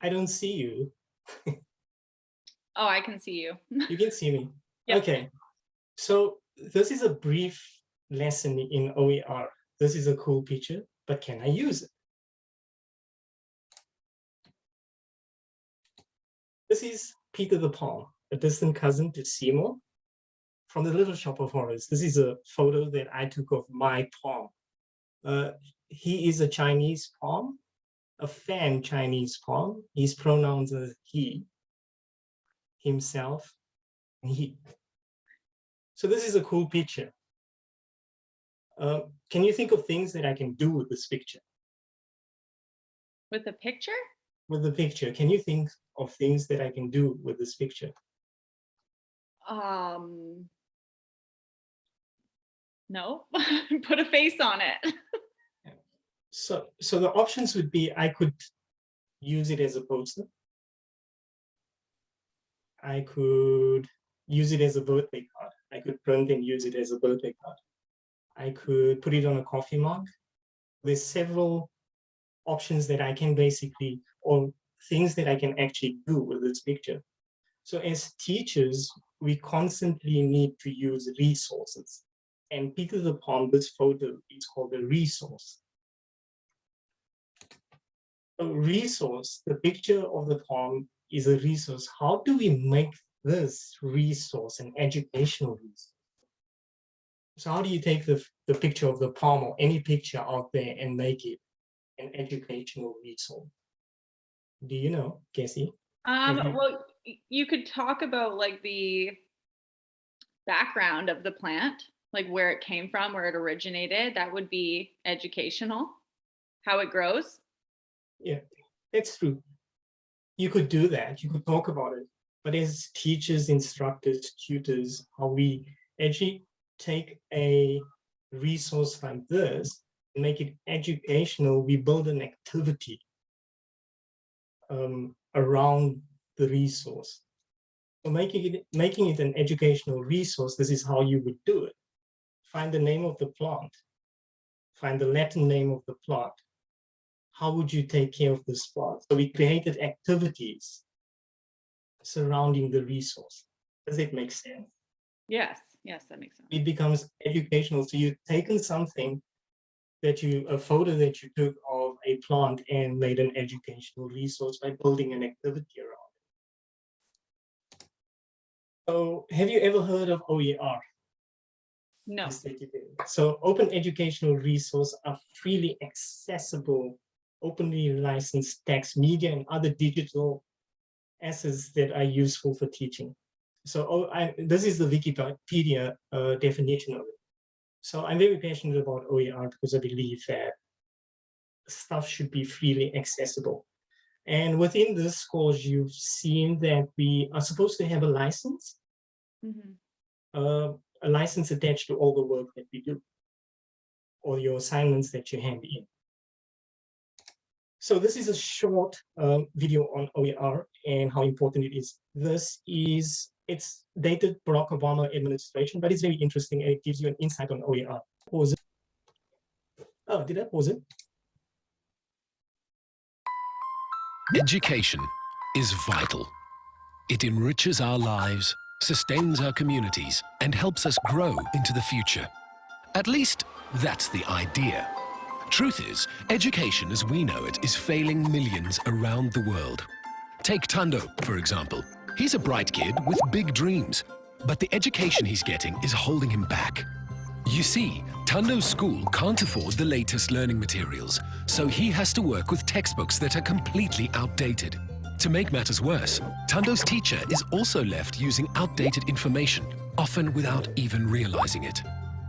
I don't see you. Oh, I can see you. You can see me. Yep. Okay. So this is a brief lesson in OER. This is a cool picture, but can I use it? This is Peter the Palm, a distant cousin to Seymour from the Little Shop of Horrors. This is a photo that I took of my palm. He is a Chinese palm, a fan Chinese palm. His pronouns are he, himself, and he. So this is a cool picture. Can you think of things that I can do with this picture? With the picture? With the picture, can you think of things that I can do with this picture? No, put a face on it. So the options would be, I could use it as a poster. I could use it as a birthday card. I could print and use it as a birthday card. I could put it on a coffee mug. There's several options that I can basically, or things that I can actually do with this picture. So as teachers, we constantly need to use resources. And Peter the Palm, this photo is called a resource. A resource, the picture of the palm is a resource. How do we make this resource an educational resource? So how do you take the picture of the palm or any picture out there and make it an educational resource? Do you know, Cassie? Well, you could talk about like the background of the plant, like where it came from, where it originated. That would be educational, how it grows. Yeah, that's true. You could do that. You could talk about it. But as teachers, instructors, tutors, how we actually take a resource like this and make it educational, we build an activity around the resource. So making it an educational resource, this is how you would do it. Find the name of the plant. Find the Latin name of the plant. How would you take care of this plant? So we created activities surrounding the resource. Does it make sense? Yes, that makes sense. It becomes educational. So you've taken something a photo that you took of a plant and made an educational resource by building an activity around it. So have you ever heard of OER? No. So open educational resources are freely accessible, openly licensed text, media, and other digital assets that are useful for teaching. So this is the Wikipedia definition of it. So I'm very passionate about OER because I believe that stuff should be freely accessible. And within this course, you've seen that we are supposed to have a license, a license attached to all the work that we do, or your assignments that you hand in. So this is a short video on OER and how important it is. It's dated Barack Obama administration, but it's very interesting and it gives you an insight on OER. Pause it. Oh, did I pause it? Education is vital. It enriches our lives, sustains our communities, and helps us grow into the future. At least, that's the idea. Truth is, education as we know it is failing millions around the world. Take Tando, for example. He's a bright kid with big dreams, but the education he's getting is holding him back. You see, Tando's school can't afford the latest learning materials, so he has to work with textbooks that are completely outdated. To make matters worse, Tando's teacher is also left using outdated information, often without even realizing it.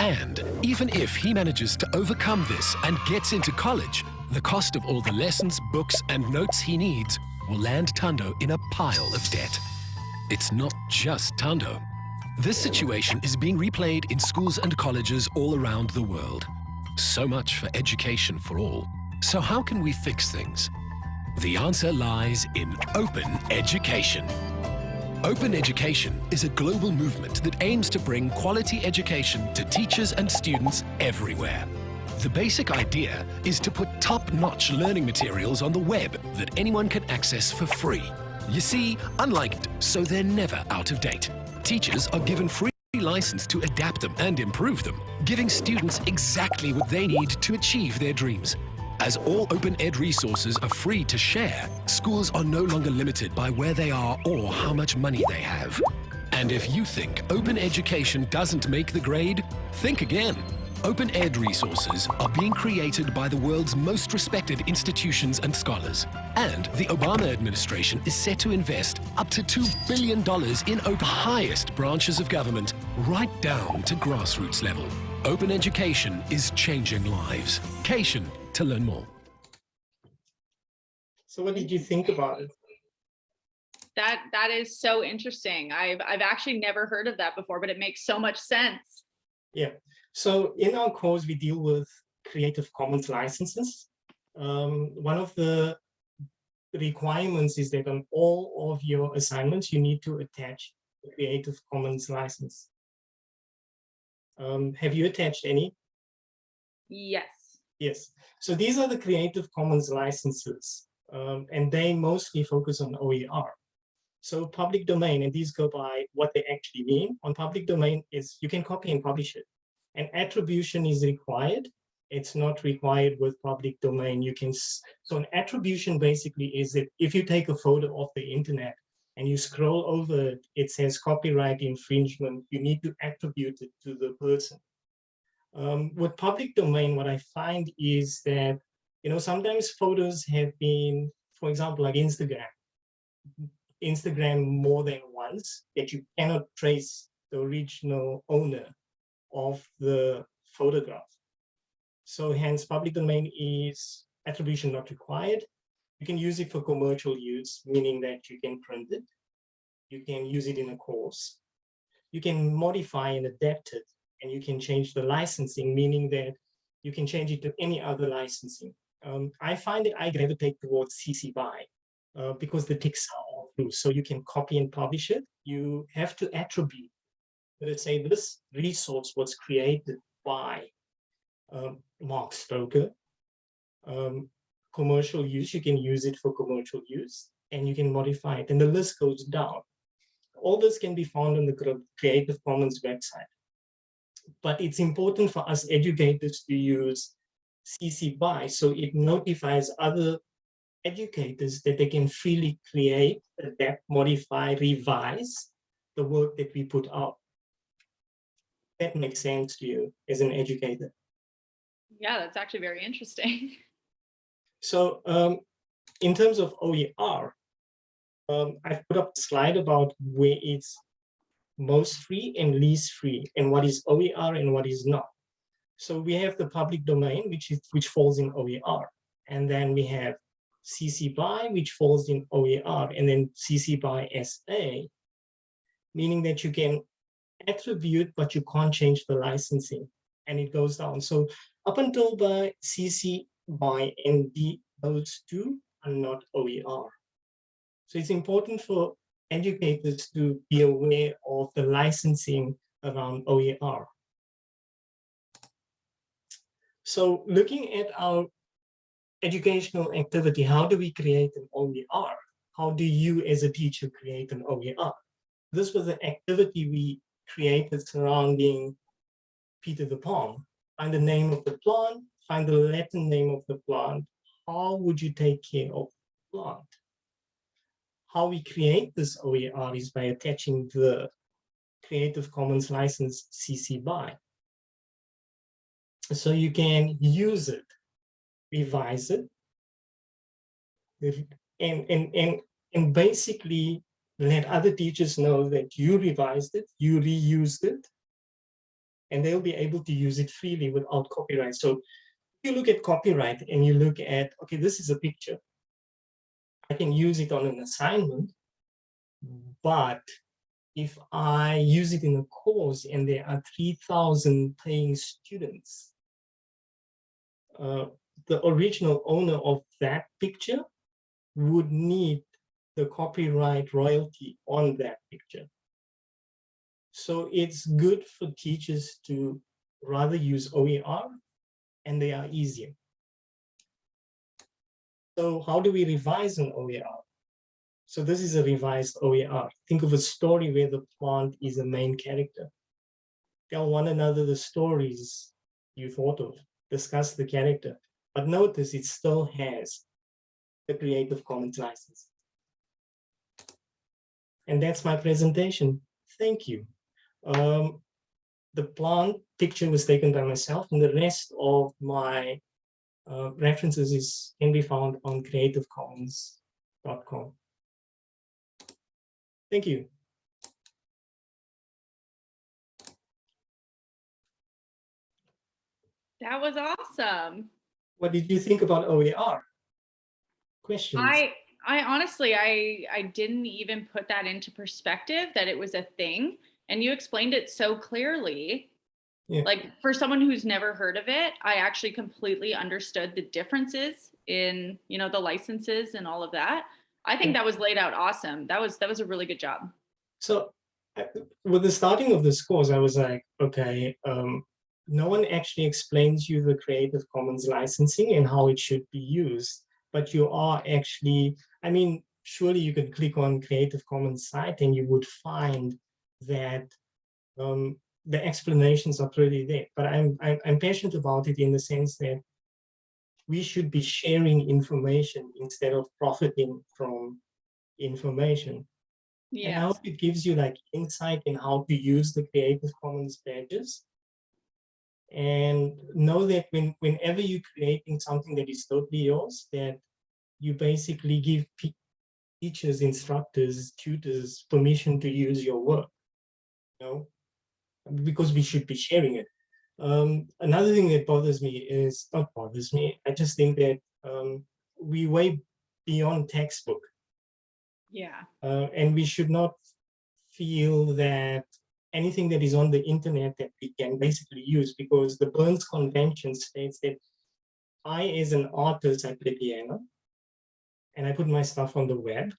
And even if he manages to overcome this and gets into college, the cost of all the lessons, books, and notes he needs will land Tando in a pile of debt. It's not just Tando. This situation is being replayed in schools and colleges all around the world. So much for education for all. So how can we fix things? The answer lies in open education. Open education is a global movement that aims to bring quality education to teachers and students everywhere. The basic idea is to put top-notch learning materials on the web that anyone can access for free. You see, unlike it, so they're never out of date. Teachers are given free license to adapt them and improve them, giving students exactly what they need to achieve their dreams. As all open ed resources are free to share, schools are no longer limited by where they are or how much money they have. And if you think open education doesn't make the grade, think again. Open ed resources are being created by the world's most respected institutions and scholars. And the Obama administration is set to invest up to $2 billion in open highest branches of government, right down to grassroots level. Open education is changing lives. Cation to learn more. So what did you think about it? That is so interesting. I've actually never heard of that before, but it makes so much sense. Yeah. So in our course, we deal with Creative Commons licenses. One of the requirements is that on all of your assignments, you need to attach a Creative Commons license. Have you attached any? Yes. Yes. So these are the Creative Commons licenses, and they mostly focus on OER. So public domain, and these go by what they actually mean. On public domain is you can copy and publish it. And attribution is required. It's not required with public domain. You can, so an attribution basically is that if you take a photo of the internet and you scroll over it, it says copyright infringement, you need to attribute it to the person. With public domain, what I find is that, you know, sometimes photos have been, for example, like Instagram more than once, that you cannot trace the original owner of the photograph. So hence public domain is attribution not required. You can use it for commercial use, meaning that you can print it. You can use it in a course. You can modify and adapt it, and you can change the licensing, meaning that you can change it to any other licensing. I find that I gravitate towards CC BY because the ticks are all through. So you can copy and publish it. You have to attribute. Let's say this resource was created by Mark Stoker. Commercial use, you can use it for commercial use, and you can modify it, and the list goes down. All this can be found on the Creative Commons website. But it's important for us educators to use CC BY, so it notifies other educators that they can freely create, adapt, modify, revise the work that we put out. That makes sense to you as an educator? Yeah, that's actually very interesting. So in terms of OER, I've put up a slide about where it's most free and least free, and what is OER and what is not. So we have the public domain, which falls in OER, and then we have CC BY, which falls in OER, and then CC BY SA, meaning that you can attribute, but you can't change the licensing, and it goes down. So up until by CC BY ND, those two are not OER. So it's important for educators to be aware of the licensing around OER. So looking at our educational activity, how do we create an OER? How do you as a teacher create an OER? This was an activity we created surrounding Peter the Palm. Find the name of the plant, find the Latin name of the plant. How would you take care of the plant? How we create this OER is by attaching the Creative Commons license CC BY. So you can use it, revise it, and basically let other teachers know that you revised it, you reused it, and they'll be able to use it freely without copyright. So if you look at copyright and you look at, okay, this is a picture, I can use it on an assignment, but if I use it in a course and there are 3,000 paying students, the original owner of that picture would need the copyright royalty on that picture. So it's good for teachers to rather use OER, and they are easier. So how do we revise an OER? So this is a revised OER. Think of a story where the plant is the main character. Tell one another the stories you thought of, discuss the character. But notice it still has the Creative Commons license. And that's my presentation. Thank you. The plant picture was taken by myself, and the rest of my references can be found on creativecommons.com. Thank you. That was awesome. What did you think about OER? Questions? I honestly, I didn't even put that into perspective that it was a thing. And you explained it so clearly. Yeah. Like for someone who's never heard of it, I actually completely understood the differences in, you know, the licenses and all of that. I think that was laid out awesome. That was a really good job. So with the starting of this course, I was like, okay, no one actually explains you the Creative Commons licensing and how it should be used, but you are actually, I mean, surely you could click on Creative Commons site and you would find that the explanations are pretty there. But I'm passionate about it in the sense that we should be sharing information instead of profiting from information. Yeah. And I hope it gives you like insight in how to use the Creative Commons badges. And know that whenever you're creating something that is totally yours, that you basically give teachers, instructors, tutors permission to use your work, you know, because we should be sharing it. Another thing that bothers me is, not bothers me, I just think that we way beyond textbook. Yeah. And we should not feel that anything that is on the internet that we can basically use, because the Burns Convention states that I, as an artist, I play piano and I put my stuff on the web,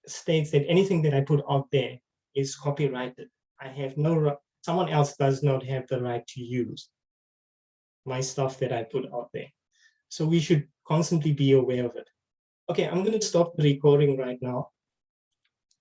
states that anything that I put out there is copyrighted. I have no, someone else does not have the right to use my stuff that I put out there. So we should constantly be aware of it. Okay, I'm going to stop the recording right now.